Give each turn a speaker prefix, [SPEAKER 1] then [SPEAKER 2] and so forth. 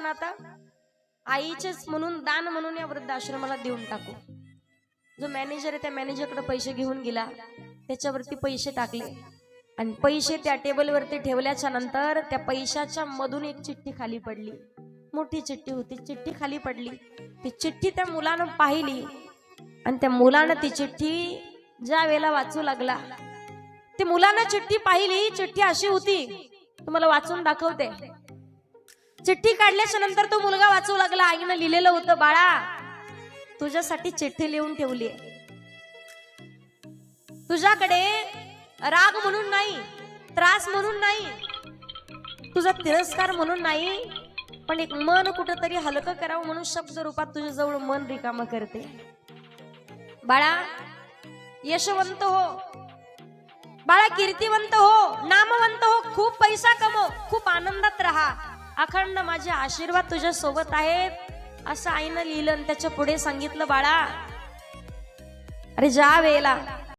[SPEAKER 1] आता आईचेच म्हणून दान म्हणून या वृद्धाश्रमाला देऊन टाकू. जो मॅनेजर आहे त्या मॅनेजरकडे पैसे घेऊन गेला, त्याच्यावरती पैसे टाकले आणि पैसे त्या टेबलवरती ठेवल्याच्या नंतर त्या पैशाच्या मधून एक चिठ्ठी खाली पडली. मोठी चिठ्ठी होती, चिठ्ठी खाली पडली. ती चिठ्ठी त्या मुलानं पाहिली आणि त्या मुलानं ती चिठ्ठी ज्या वेळेला वाचू लागला, ते मुलानं चिठ्ठी पाहिली. चिठ्ठी अशी होती, तुम्हाला वाचून दाखवते. चिठ्ठी काढल्याच्या नंतर तो मुलगा वाचू लागला. आईनं लिहिलेलं होतं, बाळा तुझ्यासाठी चिठ्ठी लिहून ठेवली, तुझ्याकडे राग म्हणून नाही, त्रास म्हणून नाही, तुझा तिरस्कार म्हणून नाही, पण एक मन कुठंतरी हलकं करावं म्हणून शब्द रूपात तुझ्याजवळ मन रिकामं करते. बाळा यशवंत हो, बाळा कीर्तिवंत हो, नामवंत हो, खूप पैसा कमव, खूप आनंदात राहा, अखंड माझे आशीर्वाद तुझ्या सोबत आहेत, असं आईनं लिहिलं. त्याच्या पुढे सांगितलं, बाळा अरे ज्या वेळेला